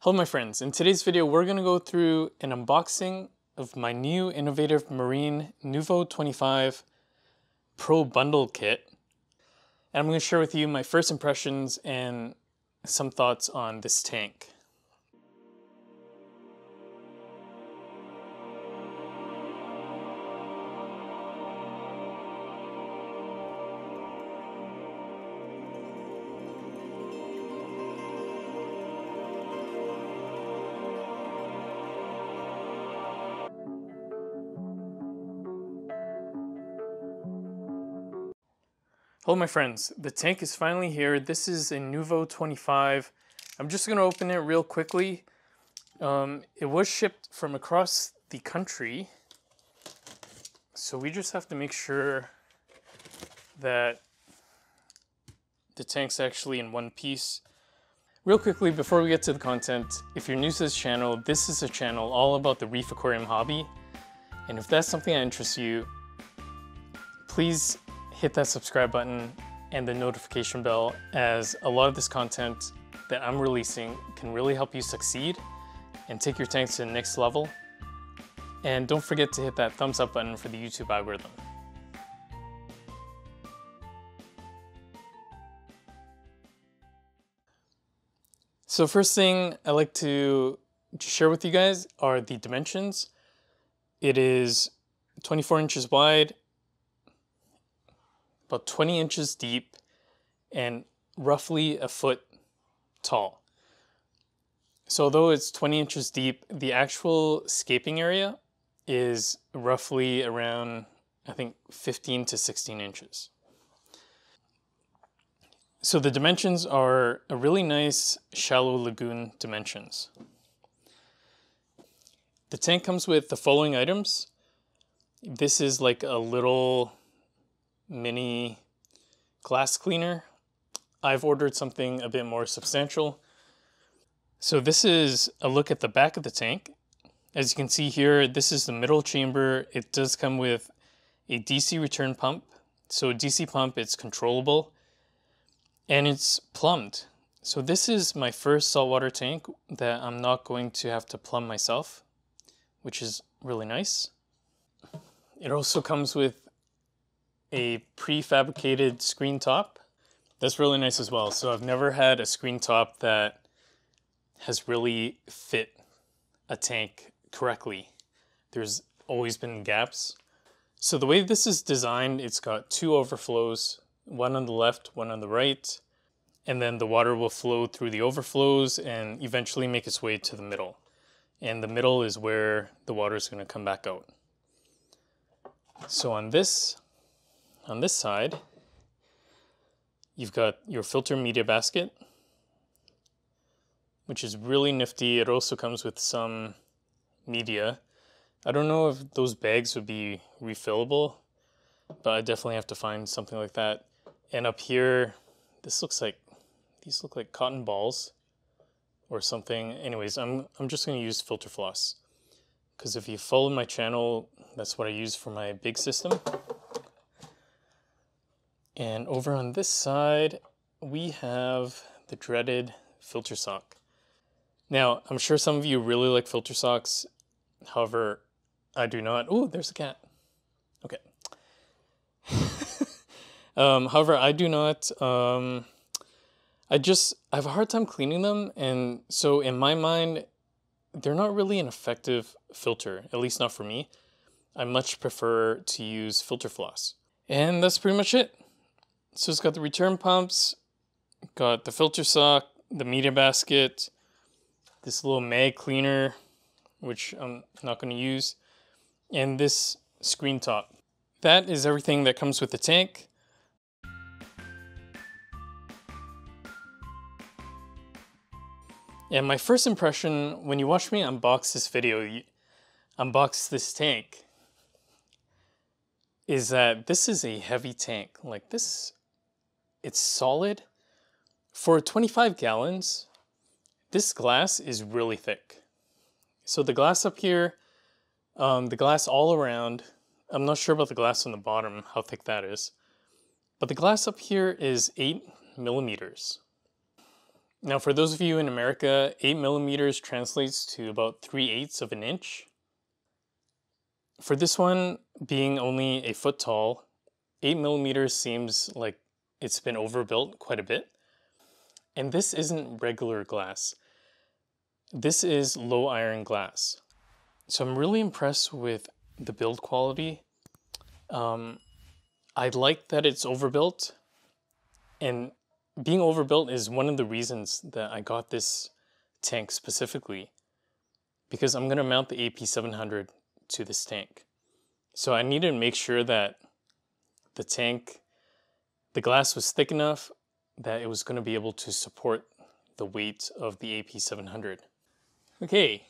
Hello my friends, in today's video we're going to go through an unboxing of my new innovative marine Nuvo 25 Pro Bundle Kit. And I'm going to share with you my first impressions and some thoughts on this tank. Hello my friends, the tank is finally here. This is a Nuvo 25. I'm just going to open it real quickly. It was shipped from across the country, so we just have to make sure that the tank's actually in one piece. Real quickly, before we get to the content, if you're new to this channel, this is a channel all about the reef aquarium hobby. And if that's something that interests you, please hit that subscribe button and the notification bell, as a lot of this content that I'm releasing can really help you succeed and take your tanks to the next level. And don't forget to hit that thumbs up button for the YouTube algorithm. So first thing I like to share with you guys are the dimensions. It is 24 inches wide, about 20 inches deep, and roughly a foot tall. So although it's 20 inches deep, the actual scaping area is roughly around, I think, 15 to 16 inches. So the dimensions are a really nice shallow lagoon dimensions. The tank comes with the following items. This is like a little mini glass cleaner. I've ordered something a bit more substantial. So this is a look at the back of the tank. As you can see here, this is the middle chamber. It does come with a DC return pump. So a DC pump, it's controllable and it's plumbed. So this is my first saltwater tank that I'm not going to have to plumb myself, which is really nice. It also comes with a prefabricated screen top. That's really nice as well. So I've never had a screen top that has really fit a tank correctly. There's always been gaps. So the way this is designed, it's got two overflows, one on the left, one on the right, and then the water will flow through the overflows and eventually make its way to the middle. And the middle is where the water is going to come back out. So on this side, you've got your filter media basket, which is really nifty. It also comes with some media. I don't know if those bags would be refillable, but I definitely have to find something like that. And up here, these look like cotton balls or something. Anyways, I'm just going to use filter floss, because if you follow my channel, that's what I use for my big system. And over on this side, we have the dreaded filter sock. Now, I'm sure some of you really like filter socks. However, I do not. Oh, there's a cat. Okay. However, I do not. I have a hard time cleaning them. And so in my mind, they're not really an effective filter, at least not for me. I much prefer to use filter floss. And that's pretty much it. So it's got the return pumps, got the filter sock, the media basket, this little mag cleaner, which I'm not going to use, and this screen top. That is everything that comes with the tank. And my first impression, when you watch me unbox this video, unbox this tank, is that this is a heavy tank. Like this, it's solid. For 25 gallons, this glass is really thick. So the glass up here, the glass all around, I'm not sure about the glass on the bottom, how thick that is. But the glass up here is 8 millimeters. Now, for those of you in America, 8 millimeters translates to about 3/8 of an inch. For this one, being only a foot tall, 8 millimeters seems like it's been overbuilt quite a bit. And this isn't regular glass. This is low iron glass. So I'm really impressed with the build quality. I like that it's overbuilt, and being overbuilt is one of the reasons that I got this tank specifically, because I'm going to mount the AP700 to this tank. So I needed to make sure that the glass was thick enough that it was going to be able to support the weight of the AP700. Okay,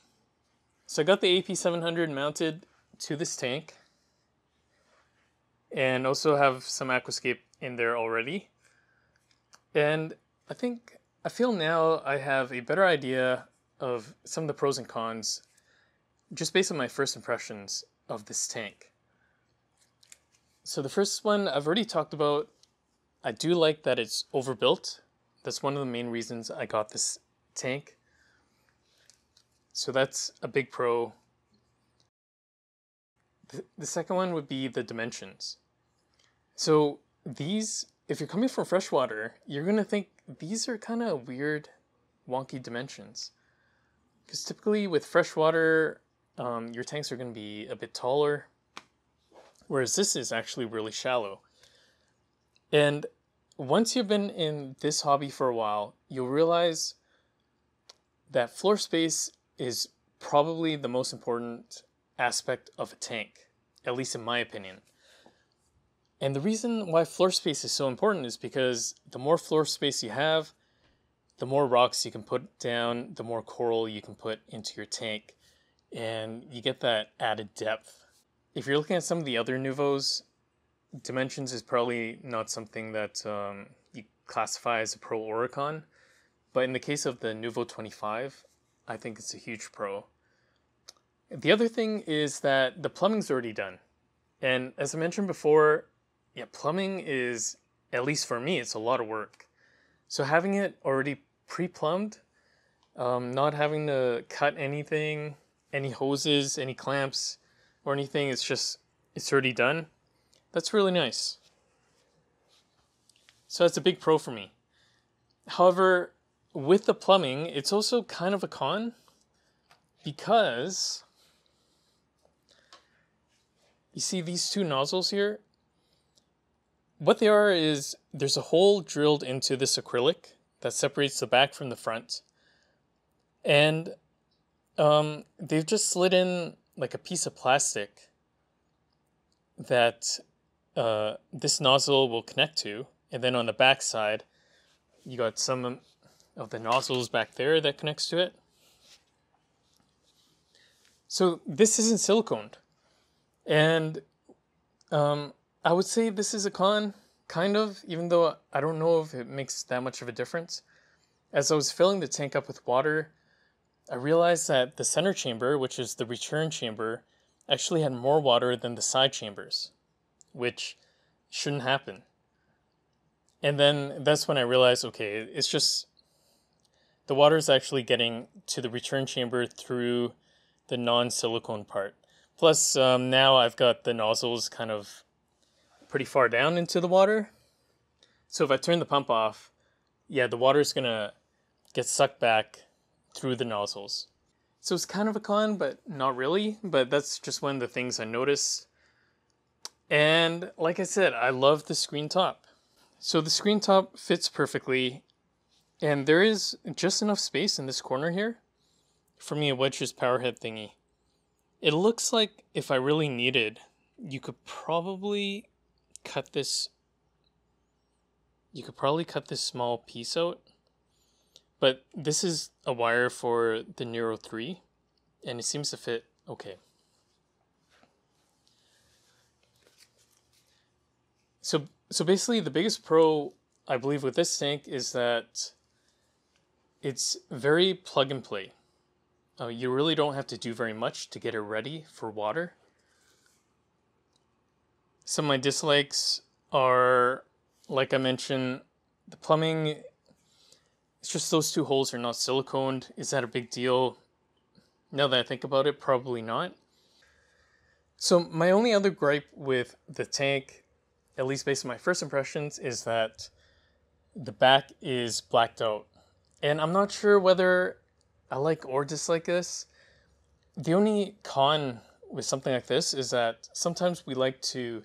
so I got the AP700 mounted to this tank, and also have some aquascape in there already. And I feel now I have a better idea of some of the pros and cons just based on my first impressions of this tank. So the first one I've already talked about. I do like that it's overbuilt. That's one of the main reasons I got this tank. So that's a big pro. The second one would be the dimensions. So these, if you're coming from freshwater, you're going to think these are kind of weird, wonky dimensions. Because typically with freshwater, your tanks are going to be a bit taller, whereas this is actually really shallow. And once you've been in this hobby for a while, you'll realize that floor space is probably the most important aspect of a tank, at least in my opinion. And the reason why floor space is so important is because the more floor space you have, the more rocks you can put down, the more coral you can put into your tank, and you get that added depth. If you're looking at some of the other Nuvos, dimensions is probably not something that you classify as a pro or a con, but in the case of the Nuvo 25, I think it's a huge pro. The other thing is that the plumbing's already done. And as I mentioned before, yeah, plumbing is, at least for me, it's a lot of work. So having it already pre-plumbed, not having to cut anything, any hoses, any clamps, or anything, it's already done. That's really nice. So that's a big pro for me. However, with the plumbing, it's also kind of a con, because you see these two nozzles here? What they are is there's a hole drilled into this acrylic that separates the back from the front. And they've just slid in like a piece of plastic that this nozzle will connect to. And then on the back side, you got some of the nozzles back there that connects to it. So this isn't siliconed. And I would say this is a con, kind of, even though I don't know if it makes that much of a difference. As I was filling the tank up with water, I realized that the center chamber, which is the return chamber, actually had more water than the side chambers, which shouldn't happen. And then that's when I realized, okay, it's just the water is actually getting to the return chamber through the non-silicone part. Plus, now I've got the nozzles kind of pretty far down into the water. So if I turn the pump off, yeah, the water is going to get sucked back through the nozzles. So it's kind of a con, but not really. But that's just one of the things I noticed. And like I said, I love the screen top. So the screen top fits perfectly. And there is just enough space in this corner here for me to wedge this power head thingy. It looks like if I really needed, you could probably cut this. You could probably cut this small piece out. But this is a wire for the Nero 3, and it seems to fit okay. So basically the biggest pro, I believe, with this tank is that it's very plug and play. You really don't have to do very much to get it ready for water. Some of my dislikes are, like I mentioned, the plumbing. It's just those two holes are not siliconed. Is that a big deal? Now that I think about it, probably not. So my only other gripe with the tank, at least based on my first impressions, is that the back is blacked out. And I'm not sure whether I like or dislike this. The only con with something like this is that sometimes we like to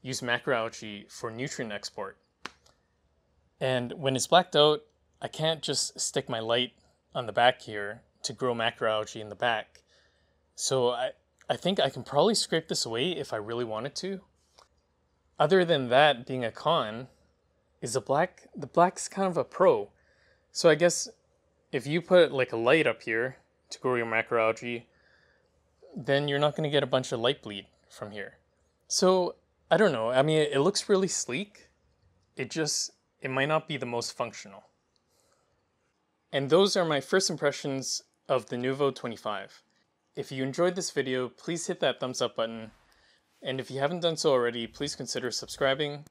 use macroalgae for nutrient export. And when it's blacked out, I can't just stick my light on the back here to grow macroalgae in the back. So I think I can probably scrape this away if I really wanted to. Other than that being a con, is the black's kind of a pro. So I guess if you put like a light up here to grow your macroalgae, then you're not going to get a bunch of light bleed from here. So I don't know. I mean, it looks really sleek. It might not be the most functional. And those are my first impressions of the Nuvo 25. If you enjoyed this video, please hit that thumbs up button. And if you haven't done so already, please consider subscribing,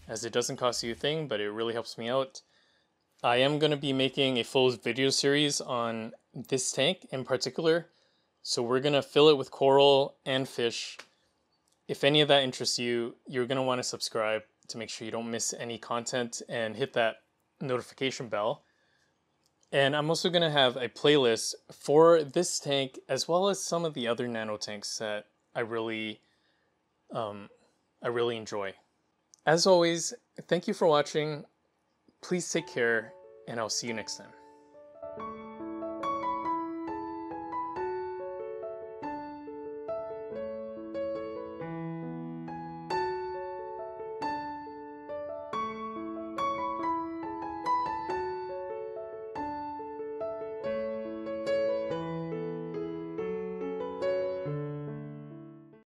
as it doesn't cost you a thing, but it really helps me out. I am going to be making a full video series on this tank in particular. So we're going to fill it with coral and fish. If any of that interests you, you're going to want to subscribe to make sure you don't miss any content and hit that notification bell. And I'm also going to have a playlist for this tank as well as some of the other nano tanks that I really enjoy. As always, thank you for watching. Please take care, and I'll see you next time.